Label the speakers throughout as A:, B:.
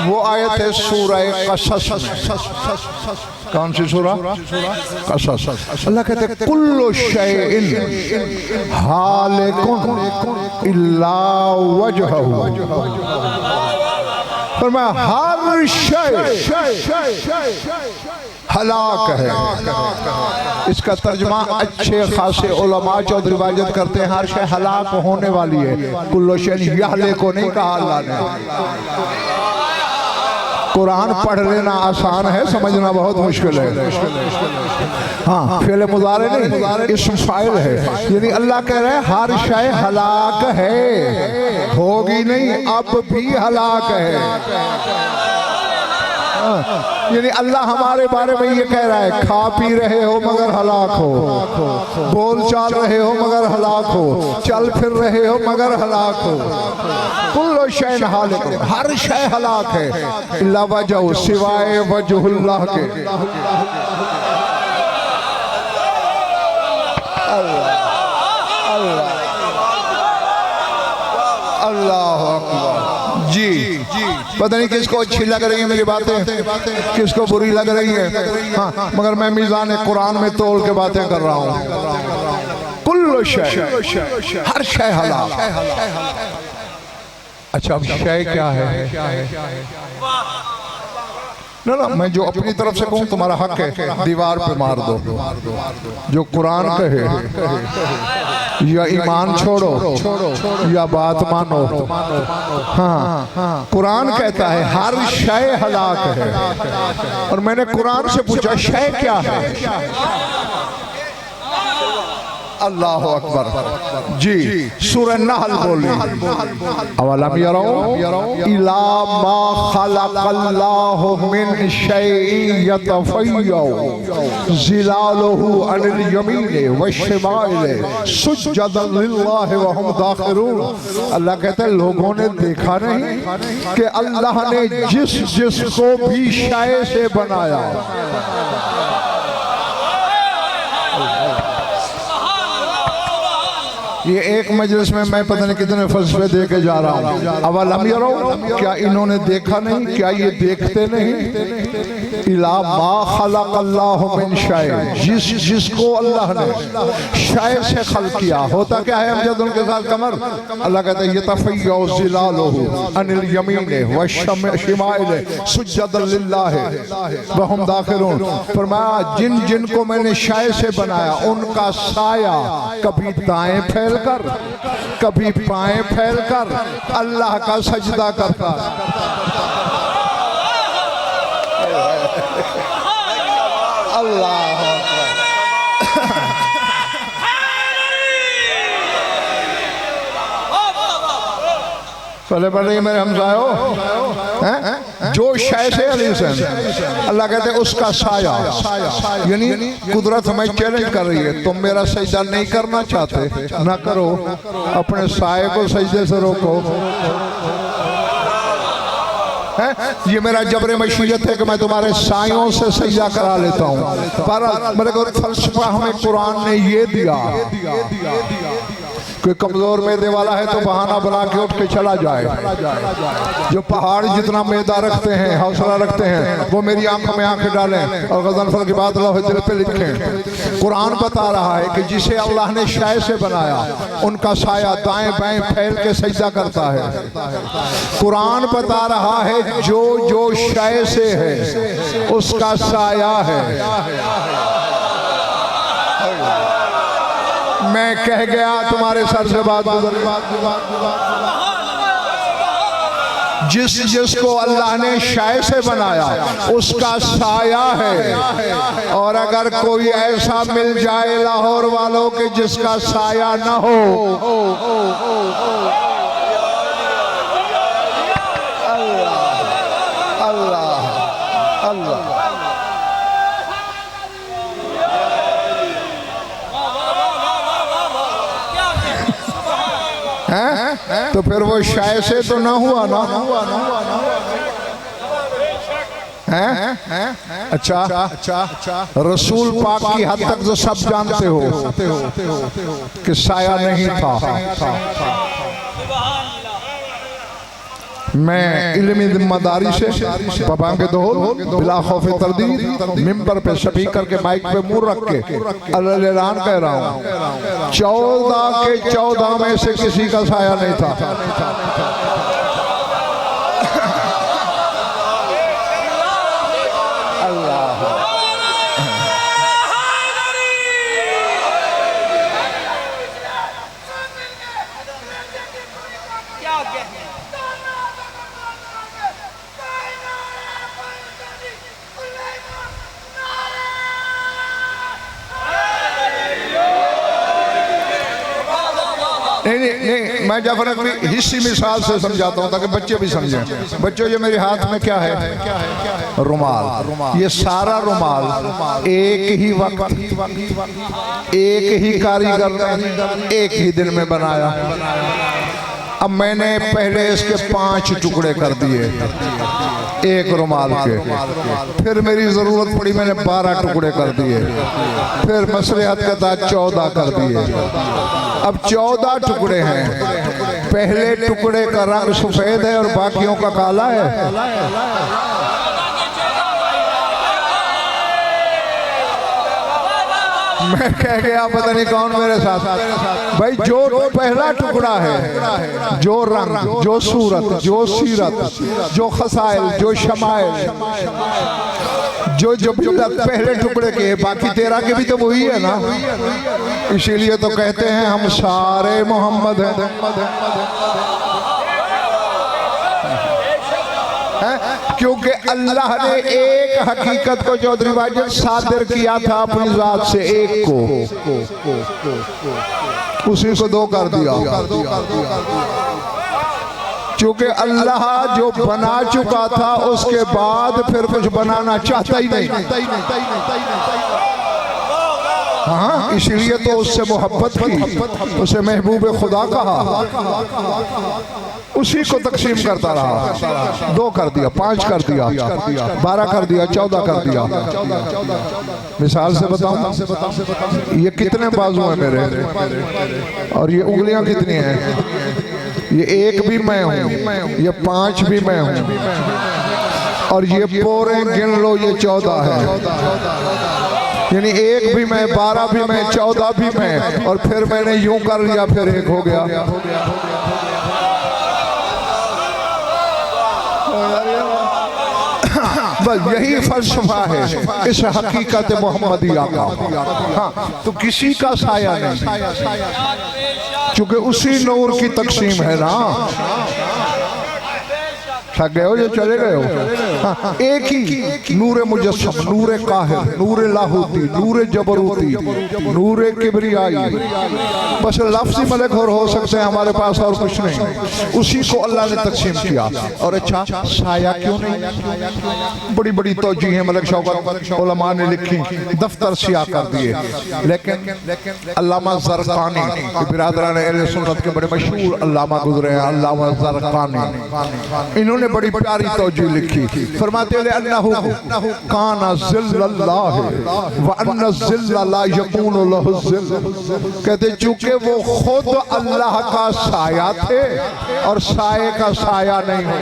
A: वो आयत है सूरह क़सस में। कौन सी सूरह? क़सस। अल्लाह कहते हैं कुल्लु शैइन हालिकुन इल्ला वजहहु। फरमाया हर शय हलाक है। इसका तर्जुमा अच्छे खासे उलमा चौधरी रिवायत करते हैं हर शय हलाक होने वाली है। कुल्लु शैइन यहलिकु नहीं कहा अल्लाह ने। कुरान पढ़ लेना आसान है, समझना बहुत मुश्किल है। हाँ, फेल मुजारे नहीं, इस्म फाइल है। यानी अल्लाह कह रहे हैं हर शय हलाक है, होगी नहीं, अब भी हलाक है। यानी अल्लाह हमारे बारे में ये कह रहा है खा पी रहे हो मगर हलाक हो, बोल चाल रहे हो मगर हलाक हो, चल फिर रहे हो मगर हलाक हो। कुल्लु शैइन हालिक, हर शय हलाक है इल्ला वजहहु, सिवाय वजहुल्लाह के। अल्लाह अकबर। जी पता नहीं किसको अच्छी लग रही है मेरी बातें, किसको बुरी लग रही है। हाँ, मगर मैं मीज़ान कुरान में तोल के बातें कर रहा हूँ। कुल्लु शय, हर शय हलाक। अच्छा अब शय क्या है? ना ना, मैं जो अपनी तरफ से कहूँ तुम्हारा हक है, दीवार पे मार दो। जो कुरान कहे या ईमान छोड़ो या बात मानो। हाँ, कुरान कहता है हर शय हलाक है। और मैंने कुरान से पूछा शय क्या है? अल्लाह अकबर। जी सूरह नहल बोली अवलम यरौ इला मा खलक़ल्लाहु मिन शैइन यतफ़य्यउ ज़िलालुहु अनिल यमीनि वश्शिमाइलि सुज्जदन लिल्लाहि व हुम दाखिरून। अल्लाह कहते हैं लोगों ने देखा नहीं कि अल्लाह ने जिसको भी शय से बनाया, ये एक मजलिस में मैं पता नहीं कितने फलसफे दे के जा रहा हूँ। अवलम यरौ, क्या इन्होंने देखा नहीं, क्या ये देखते नहीं? इला मा खलक़ल्लाहु मिन शै, जिसको अल्लाह ने शय से खल्क़ किया। होता क्या है अमजद उनके साथ कमर? अल्लाह कहते हैं यतफ़य्यउ ज़िलालुहु अनिल यमीनि वश्शिमाइलि सुज्जदन लिल्लाहि व हुम दाखिरून। फरमाया जिन जिन को मैंने शय से बनाया उनका साया कभी दाएं फैल कर कभी पाएं फैल कर अल्लाह का सजदा करता। अल्लाह पहले पहले मेरे हमसायो जो शय से अल्लाह कहते हैं उसका साया, यानी कुदरत हमें चैलेंज कर रही है। तुम मेरा सजदा नहीं करना चाहते, ना करो, अपने साये को सजदे से रोको। ये मेरा जबरे मशीयत है कि मैं तुम्हारे सायों से सजदा करा लेता हूँ। पर मेरे को फलसफा हमें कुरान ने ये दिया, कोई कमजोर मैदे वाला है तो बहाना बना के उठ के चला जाए। जो पहाड़ जितना मैदा रखते हैं, हौसला रखते हैं, वो मेरी आंखों में आंखें डालें और गज़नफर की बात अल्लाह दिल पे लिखें। कुरान बता रहा है कि जिसे अल्लाह ने शय से बनाया उनका साया दाएं बाएं फैल के सजदा करता है। कुरान बता रहा है जो जो शय से है उसका साया है। मैं कह गया तुम्हारे सर से बात गुजर। जिसको अल्लाह ने शय से बनाया उसका साया है। और अगर कोई ऐसा मिल जाए लाहौर वालों के जिसका साया न हो, अल्लाह अल्लाह अल्लाह तो फिर वो शय से तो ना हुआ ना। अच्छा, रसूल पाक की हद तक तो सब जानते हो कि साया नहीं था। मैं इल्मी जिम्मेदारी से पपांगे दोहल बिला खौफ तरदीद मिंबर पे स्पीकर के माइक पे मुंह रख के ऐलान कह रहा हूँ, 14 के 14 में से किसी का साया नहीं था। नहीं, मैं जाफर नकवी हिस्सी मिसाल से समझाता हूँ ताकि बच्चे भी समझें। बच्चों, ये मेरे हाथ में क्या है? रुमाल। ये सारा रुमाल एक ही वक्त, एक ही कारीगर ने एक ही दिन में बनाया। अब मैंने पहले इसके 5 टुकड़े कर दिए एक रुमाल के, फिर मेरी जरूरत पड़ी मैंने 12 टुकड़े कर दिए, फिर मसलहत के तहत 14 कर दिए। अब 14 टुकड़े हैं। पहले टुकड़े का रंग सफेद है और बाकियों का काला है। मैं कह गया पता नहीं कौन मेरे साथ। भाई जो पहला टुकड़ा है, जो रंग, जो सूरत, जो सीरत, जो खसाइल, जो शमाइल, जो पहले टुकड़े के, बाकी 13 के भी तो वही है ना। इसीलिए तो कहते हैं हम सारे मोहम्मद हैं। क्योंकि अल्लाह ने एक हकीकत को चौधरी भाईजान सादिर किया था अपनी जात से, एक को, उसी को 2 कर दिया। क्योंकि अल्लाह जो बना चुका था उसके बाद फिर कुछ बनाना चाहता ही नहीं। हाँ, इसलिए तो उससे मोहब्बत की, उसे महबूब खुदा कहा, उसी को तकसीम करता रहा। 2 कर दिया, 5 कर दिया, 12 कर दिया, 14 कर दिया। मिसाल से बताऊं, ये कितने बाजू हैं मेरे और ये उंगलियां कितनी हैं? ये 1 भी मैं हूं, ये 5 भी मैं हूं, और ये पूरे गिन लो ये 14 है। यानी 1 भी मैं, 12 भी मैं, 14 भी मैं, और फिर मैंने यूं कर लिया, फिर 1 हो गया। बस यही फलसफा है इस हकीकत मोहम्मदिया का। हाँ, तो किसी का साया नहीं, क्योंकि उसी नूर की तकसीम है ना। थक गए हो जो चले गए हो? हाँ, एक ही नूर मुजस्सम, नूर काहिर, नूर लाहूती, नूर जबरूती, नूर किबरियाई, बस लफ्ज़ी मलक और हो सकते हैं हमारे पास, और कुछ नहीं। उसी को अल्लाह ने तकसीम किया। और अच्छा, साया क्यों नहीं? बड़ी बड़ी तौजीह मलक शौकत उलमा ने लिखी, दफ्तर सिया कर दिए। लेकिन अल्लामा ज़रक़ानी, बिरादरान अहले सुन्नत के बड़े मशहूर अल्लामा गुजरे हैं, अल्लामा ज़रक़ानी, इन्होंने बड़ी प्यारी तौजीह लिखी। फरमाते हैं अन्नहु काना ज़िल्लल्लाह व अन्ना ज़िल्ल ला यकूनु लहु ज़िल्ल। कहते चूंकि वो खुद अल्लाह का साया थे और साये का साया नहीं है।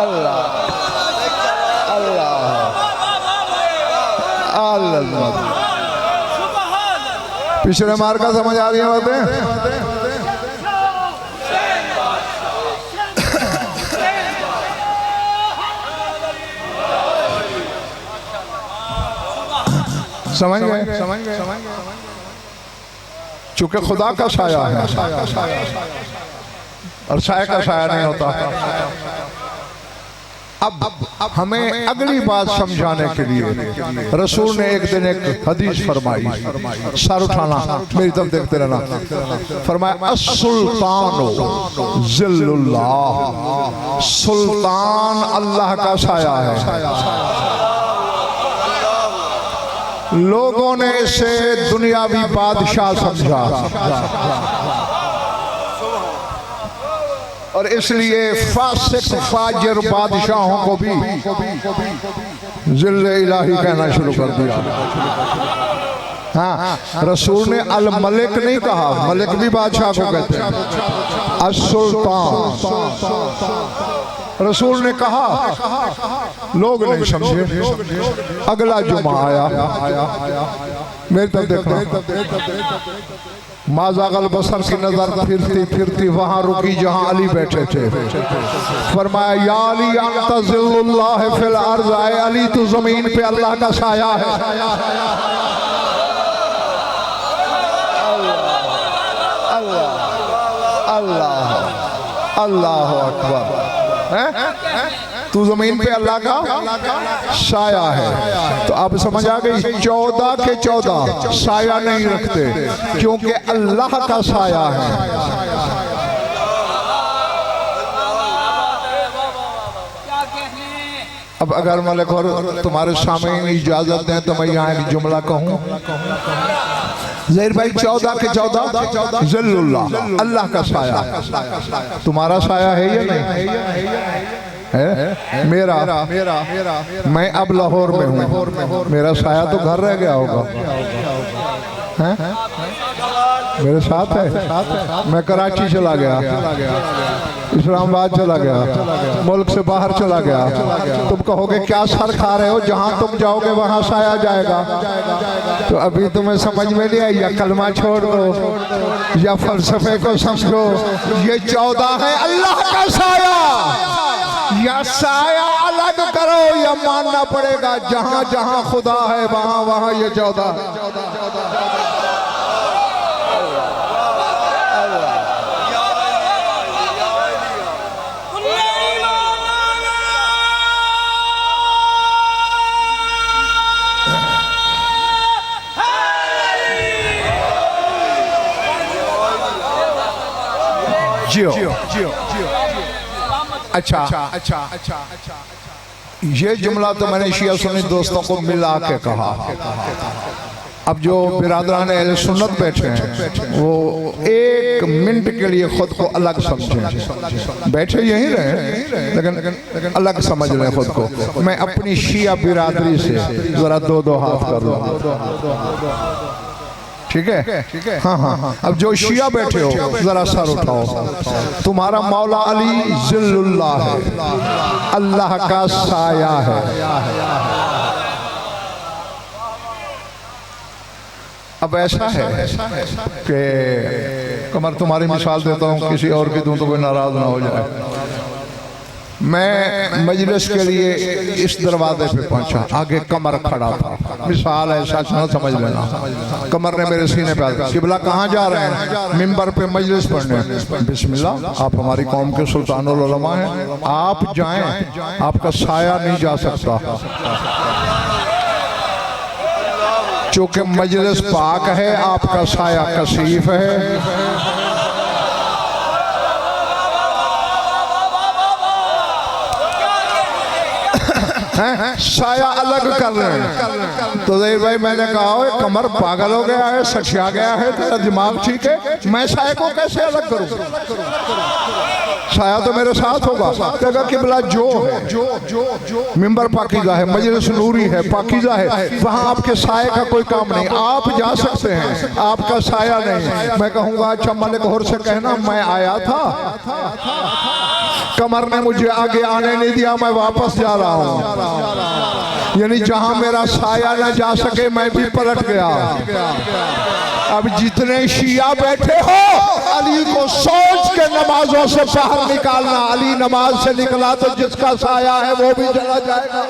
A: अल्लाह अल्लाह अल्लाह। पिछले मार का समझ आ रही है बातें? समझ गए? चूंकि खुदा का साया है और साया का साया नहीं होता। अब हमें अगली बात समझाने के लिए रसूल ने एक दिन एक हदीस फरमाई। सर उठाना, मेरी तरफ देखते रहना। फरमाया अस्सुल्तानु ज़िल्लुल्लाह, सुल्तान अल्लाह का साया है। लोगों ने इसे दुनियावी बादशाह समझा और इसलिए फासिक फाजिर बादशाहों को भी जिल्ल इलाही कहना शुरू कर दिया। हाँ, रसूल ने अल मलिक नहीं कहा, मलिक भी बादशाह को कहते हैं, अस-सुल्तान। रसूल ने कहा, लोग नहीं समझे। अगला जुमा आया, मेरी तरफ देखना, माज़ागल बसर की नजर फिरती फिरती वहां रुकी जहां अली बैठे थे। फरमाया, या अली अंत ज़िल्लुल्लाह फिल अर्ज़, आए अली तू जमीन पे अल्लाह का साया है। अल्लाह अल्लाह अकबर, तू जमीन पे अल्लाह का साया है। तो अब समझ आ गई, 14 के 14 साया नहीं रखते क्योंकि अल्लाह का साया है। अब अगर मलिक और तुम्हारे सामने इजाजत दें तो मैं यहाँ एक जुमला कहूँ। ज़हीर भाई, 14 के 14 ज़िल्लुल्लाह, अल्लाह का साया। तुम्हारा साया है या नहीं है? मेरा मैं अब लाहौर में हूँ, मेरा साया तो घर रह गया होगा, है? मेरे साथ है। मैं कराची चला गया, इस्लामाबाद चला गया, मुल्क से बाहर चला गया। तुम कहोगे क्या सर खा रहे हो, जहाँ तुम जाओगे वहाँ साया जाएगा। तो अभी तुम्हें समझ में नहीं आई, या कलमा छोड़ दो या फलसफे को समझो। ये 14 है अल्लाह का साया, या साया अलग करो या मानना पड़ेगा जहाँ जहाँ खुदा है वहाँ वहाँ ये 14। जियो अच्छा, ये जुमला तो मैंने शिया सुन्नी दोस्तों को मिला के कहा। अब जो बिरादरान अहले सुन्नत बैठे हैं वो 1 मिनट के लिए खुद को अलग समझें। बैठे यहीं रहे लेकिन अलग समझ लें खुद को। मैं अपनी शिया बिरादरी से जरा 2-2 हाथ कर लूँ, ठीक है? हाँ हाँ हाँ। अब जो शिया बैठे हो जरा सर उठाओ। तुम्हारा मौला अली ज़िल्लुल्लाह है, अल्लाह का साया है। अब ऐसा है कि कमर, तुम्हारी मिसाल देता हूँ, किसी और की दूं तो कोई नाराज ना हो जाए। मैं मजलिस के लिए इस दरवाजे पे पहुंचा, आगे कमर खड़ा था। मिसाल है, सच ना समझ लेना। कमर ने मेरे सीने पे, किबला कहाँ जा रहे हैं? मिंबर पे मजलिस पढ़ने। बिस्मिल्लाह, आप हमारी कौम के सुल्तानुल उलमा हैं, आप जाएं, आपका साया नहीं जा सकता। चूंकि मजलिस पाक है, आपका साया कसीफ है। साया अलग कर रहे हैं। तो ज़हीर भाई मैंने कहा, कमर पागल हो गया है, सठिया गया है, तेरा दिमाग ठीक है? मैं साया को कैसे अलग करूं? साया तो मेरे साथ होगा। कहेगा किबला जो है, मिंबर पाकीज़ा है, मजलिस नूरी है, पाकीज़ा है, वहाँ आपके साये का कोई काम नहीं। आप जा सकते हैं, आपका साया नहीं। मैं कहूँगा अच्छा मलिक होर से कहना मैं आया था, कमर ने मुझे आगे आने नहीं दिया, मैं वापस जा रहा हूँ। यानी जहां मेरा साया ना जा सके मैं भी पलट गया। अब जितने शिया बैठे हो, अली को सोच के नमाजों से बाहर निकालना। अली नमाज से निकला तो जिसका साया है वो भी चला जाएगा।